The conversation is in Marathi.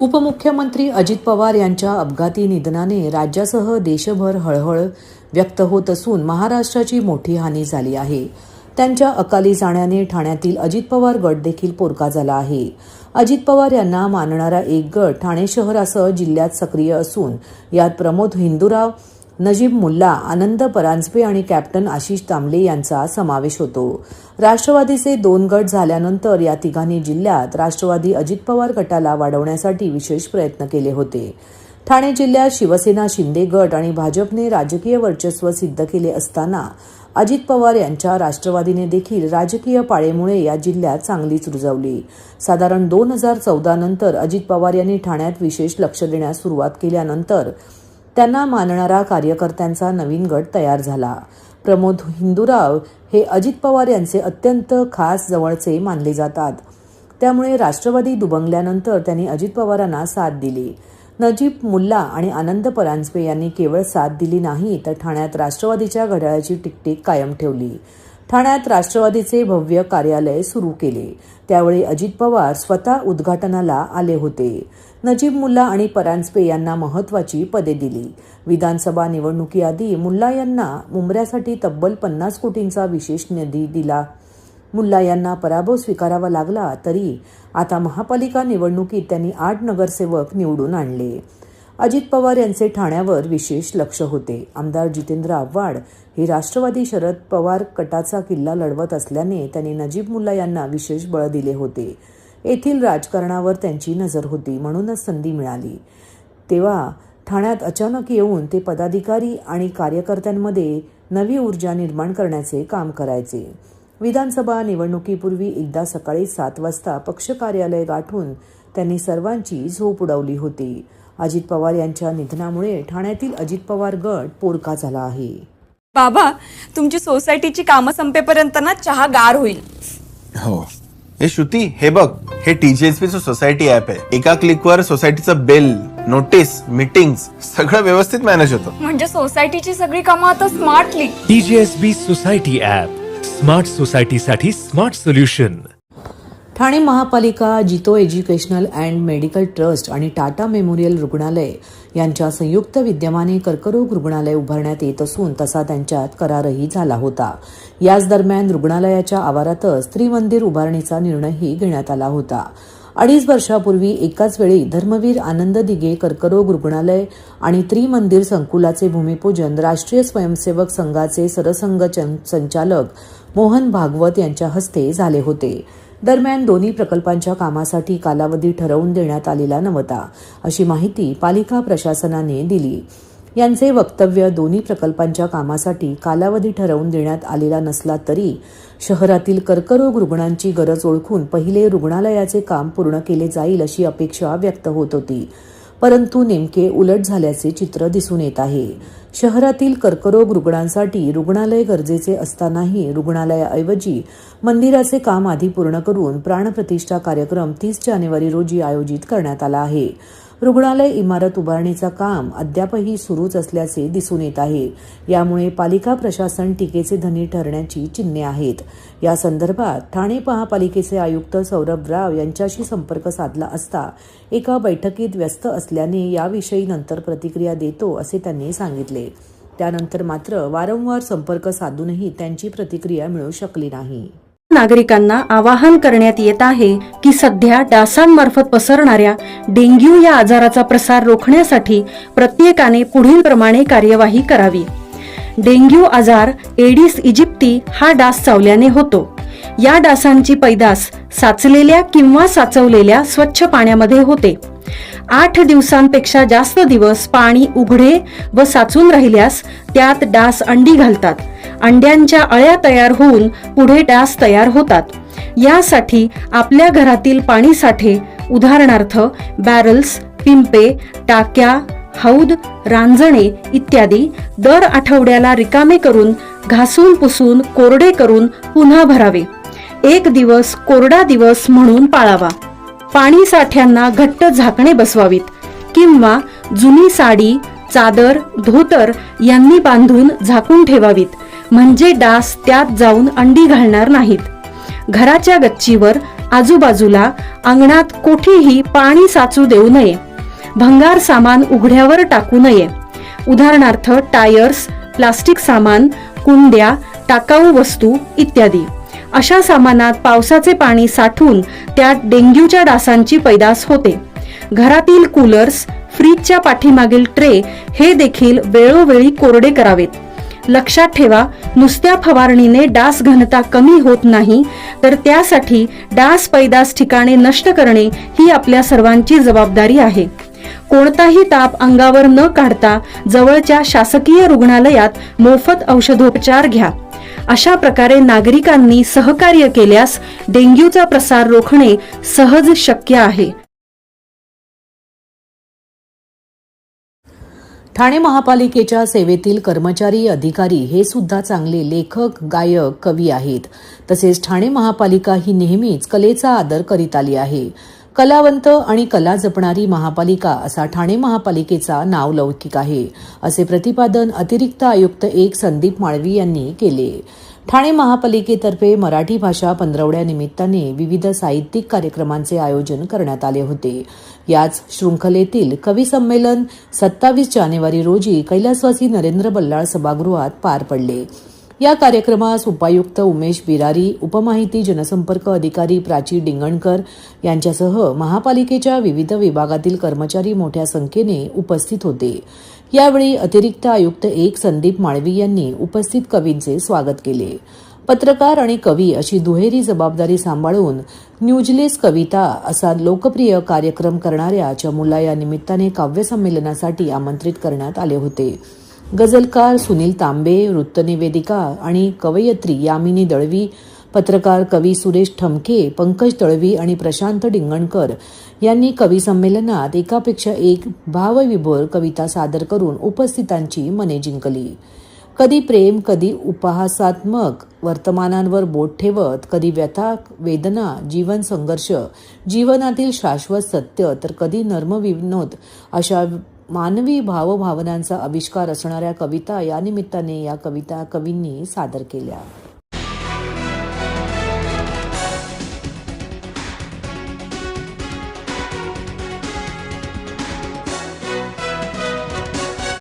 उपमुख्यमंत्री अजित पवार यांच्या अपघाती निधनाने राज्यासह देशभर हळहळ व्यक्त होत असून महाराष्ट्राची मोठी हानी झाली आहे. त्यांच्या अकाली जाण्याने ठाण्यातील अजित पवार गट देखील पोरका झाला आहे. अजित पवार यांना मानणारा एक गट ठाणे शहरासह जिल्ह्यात सक्रिय असून यात प्रमोद हिंदुराव, नजीब मुल्ला, आनंद परांजपे आणि कॅप्टन आशिष दामले यांचा समावेश होतो. राष्ट्रवादीचे 2 गट झाल्यानंतर या तिघांनी जिल्ह्यात राष्ट्रवादी अजित पवार गटाला वाढवण्यासाठी विशेष प्रयत्न केले होते. ठाणे जिल्ह्यात शिवसेना शिंदे गट आणि भाजपने राजकीय वर्चस्व सिद्ध केले असताना अजित पवार यांच्या राष्ट्रवादीने देखील राजकीय पाळेमुळे या जिल्ह्यात चांगलीच रुजवली. साधारण 2014 नंतर अजित पवार यांनी ठाण्यात विशेष लक्ष देण्यास सुरुवात केल्यानंतर त्यांना मानणारा कार्यकर्त्यांचा नवीन गट तयार झाला. प्रमोद हिंदुराव हे अजित पवार यांचे अत्यंत खास जवळचे मानले जातात. त्यामुळे राष्ट्रवादी दुबंगल्यानंतर त्यांनी अजित पवारांना साथ दिली. नजीब मुल्ला आणि आनंद परांजपे यांनी केवळ साथ दिली नाही तर ठाण्यात राष्ट्रवादीच्या घड्याळाची टिकटिक कायम ठेवली. ठाण्यात राष्ट्रवादीचे भव्य कार्यालय सुरू केले. त्यावेळी अजित पवार स्वतः उद्घाटनाला आले होते. नजीब मुल्ला आणि परांजपे यांना महत्त्वाची पदे दिली. विधानसभा निवडणुकीआधी मुल्ला यांना मुंबऱ्यासाठी तब्बल 50 कोटींचा विशेष निधी दिला. मुल्ला यांना पराभव स्वीकारावा लागला तरी आता महापालिका निवडणुकीत त्यांनी 8 नगरसेवक निवडून आणले. अजित पवार यांचे ठाण्यावर विशेष लक्ष होते. आमदार जितेंद्र आव्हाड हे राष्ट्रवादी शरद पवार गटाचा किल्ला लढवत असल्याने त्यांनी नजीब मुल्ला यांना विशेष बळ दिले होते. येथील राजकारणावर त्यांची नजर होती म्हणूनच संधी मिळाली तेव्हा ठाण्यात अचानक येऊन ते पदाधिकारी आणि कार्यकर्त्यांमध्ये नवी ऊर्जा निर्माण करण्याचे काम करायचे. विधानसभा निवडणुकीपूर्वी एकदा सकाळी 7 वाजता पक्ष कार्यालय गाठून त्यांनी सर्वांची झोप उडवली होती. अजित पवार यांच्या निधनामुळे ठाण्यातील अजित पवार गट पोरका झाला आहे. बाबा, तुमची सोसायटीची कामं संपेपर्यंत ना चहा गार होईल. हो. हे श्रुती, हे बघ, हे TGSB सोसायटी ऍप आहे. एका क्लिकवर सोसायटीचं बिल, नोटीस, मीटिंग्स सगळं व्यवस्थित मॅनेज होतं. म्हणजे सोसायटीची सगळी कामं आता smartly. TGSB society app, smart सोसायटीसाठी स्मार्ट सोल्युशन. ठाणे महापालिका, Jito educational and medical trust आणि टाटा मेमोरियल रुग्णालय यांच्या संयुक्त विद्यमाने कर्करोग रुग्णालय उभारण्यात येत असून तसा त्यांच्यात करारही झाला होता. याच दरम्यान रुग्णालयाच्या आवारातच त्रिमंदिर उभारणीचा निर्णयही घेण्यात आला होता. 2.5 वर्षापूर्वी एकाच वेळी धर्मवीर आनंद दिघे कर्करोग रुग्णालय आणि त्रिमंदिर संकुलाचे भूमिपूजन राष्ट्रीय स्वयंसेवक संघाचे सरसंघ संचालक मोहन भागवत यांच्या हस्ते झाले होते. दरम्यान दोन्ही प्रकल्पांच्या कामासाठी कालावधी ठरवून देण्यात आलेला नव्हता, अशी माहिती पालिका प्रशासनाने दिली. यांचे वक्तव्य दोन्ही प्रकल्पांच्या कामासाठी कालावधी ठरवून देण्यात आलेला नसला तरी शहरातील कर्करोग रुग्णांची गरज ओळखून पहिले रुग्णालयाचे काम पूर्ण केले जाईल अशी अपेक्षा व्यक्त होत होती. परंतु नेमके उलट झाल्याचे चित्र दिसून येत आहे. शहरातील कर्करोग रुग्णांसाठी रुग्णालय गरजेचे असतानाही रुग्णालयाऐवजी मंदिराचे काम आधी पूर्ण करून प्राणप्रतिष्ठा कार्यक्रम 30 जानेवारी रोजी आयोजित करण्यात आला आहे. रुग्णालय इमारत उभारणीचं काम अद्यापही सुरूच असल्याचे दिसून येत आहे. यामुळे पालिका प्रशासन टीकेचे धनी ठरण्याची चिन्हे आहेत. या संदर्भात ठाणे महापालिकेचे आयुक्त सौरभ राव यांच्याशी संपर्क साधला असता एका बैठकीत व्यस्त असल्याने याविषयी नंतर प्रतिक्रिया देतो असे त्यांनी सांगितले. त्यानंतर मात्र वारंवार संपर्क साधूनही त्यांची प्रतिक्रिया मिळू शकली नाही. नागरिकांना आवाहन करण्यात येत आहे की सध्या डासांमार्फत पसरणाऱ्या डेंग्यू या आजाराचा प्रसार रोखण्यासाठी प्रत्येकाने पुढील प्रमाणे कार्यवाही करावी. डेंग्यू आजार एडिस इजिप्ती हा डास चावल्याने होतो. या डासांची पैदास साचलेल्या किंवा साचवलेल्या स्वच्छ पाण्यामध्ये होते. 8 दिवसांपेक्षा जास्त दिवस पाणी उघडे व साचून राहिल्यास त्यात डास अंडी घालतात. अंड्यांच्या अळ्या तयार होऊन पुढे डास तयार होतात. यासाठी आपल्या घरातील पाणी साठे उदाहरणार्थ बॅरल्स, पिंपे, टाक्या, हौद, रांजणे इत्यादी दर आठवड्याला रिकामे करून घासून पुसून कोरडे करून पुन्हा भरावे. 1 दिवस कोरडा दिवस म्हणून पाळावा. पाणी साठ्यांना घट्ट झाकणे बसवावीत किंवा जुनी साडी, चादर, धोतर यांनी बांधून झाकून ठेवावीत, म्हणजे डास त्यात जाऊन अंडी घालणार नाहीत. घराच्या गच्चीवर आजूबाजूला अंगणात कोठेही पाणी साचू देऊ नये. भंगार सामान उघड्यावर टाकू नये. उदाहरणार्थ टायर्स, प्लास्टिक सामान, कुंड्या, टाकाऊ वस्तू इत्यादी. अशा सामानात पावसाचे पाणी साठून त्यात डेंग्यूच्या डासांची पैदास होते. घरातील कूलर्स, फ्रीजच्या पाठीमागील ट्रे हे देखील वेळोवेळी कोरडे करावेत. लक्षात ठेवा, नुसत्या फवारणीने डास घनता कमी होत नाही, तर त्यासाठी डास पैदास ठिकाणे नष्ट करणे ही आपल्या सर्वांची जबाबदारी आहे. कोणताही ताप अंगावर न काढता जवळच्या शासकीय रुग्णालयात मोफत औषधोपचार घ्या. अशा प्रकारे नागरिकांनी सहकार्य केल्यास डेंग्यूचा प्रसार रोखणे सहज शक्य आहे. ठाणे महापालिकेच्या सेवेतील कर्मचारी, अधिकारी हे सुद्धा चांगले लेखक, गायक, कवी आहेत. तसेच ठाणे महापालिका ही नेहमीच कलेचा आदर करीत आली आहे. कलावंत आणि कला जपणारी महापालिका असा ठाणे महापालिकेचा नावलौकिक आहे, असे प्रतिपादन अतिरिक्त आयुक्त 1 संदीप माळवी यांनी केले. ठाणे महापालिकेतर्फे मराठी भाषा पंधरवड्यानिमित्ताने विविध साहित्यिक कार्यक्रमांचे आयोजन करण्यात आले होते. याच शृंखलेतील कवी संमेलन 27 जानेवारी रोजी कैलासवासी नरेंद्र बल्लाळ सभागृहात पार पडले. या कार्यक्रमास उपायुक्त उमेश बिरारी, उपमाहिती जनसंपर्क अधिकारी प्राची डिंगणकर यांच्यासह महापालिकेच्या विविध विभागातील कर्मचारी मोठ्या संख्येने उपस्थित होते. यावेळी अतिरिक्त आयुक्त 1 संदीप माळवी यांनी उपस्थित कवींचे स्वागत केले. पत्रकार आणि कवी अशी दुहेरी जबाबदारी सांभाळून न्यूजलेस कविता असा लोकप्रिय कार्यक्रम करणाऱ्या चमुला या निमित्ताने काव्य संमेलनासाठी आमंत्रित करण्यात आले होते. गझलकार सुनील तांबे, वृत्तनिवेदिका आणि कवयित्री यामिनी दळवी, पत्रकार कवी सुरेश ठमके, पंकज दळवी आणि प्रशांत डिंगणकर यांनी कवी संमेलनात एकापेक्षा एक भावविभोर कविता सादर करून उपस्थितांची मने जिंकली. कधी प्रेम, कधी उपहासात्मक वर्तमानांवर बोट ठेवत, कधी व्यथा, वेदना, जीवन संघर्ष, जीवनातील शाश्वत सत्य, तर कधी नर्मविनोद अशा मानवी भावभावनांचा आविष्कार असणाऱ्या कविता या निमित्ताने या कविता कवींनी सादर केल्या.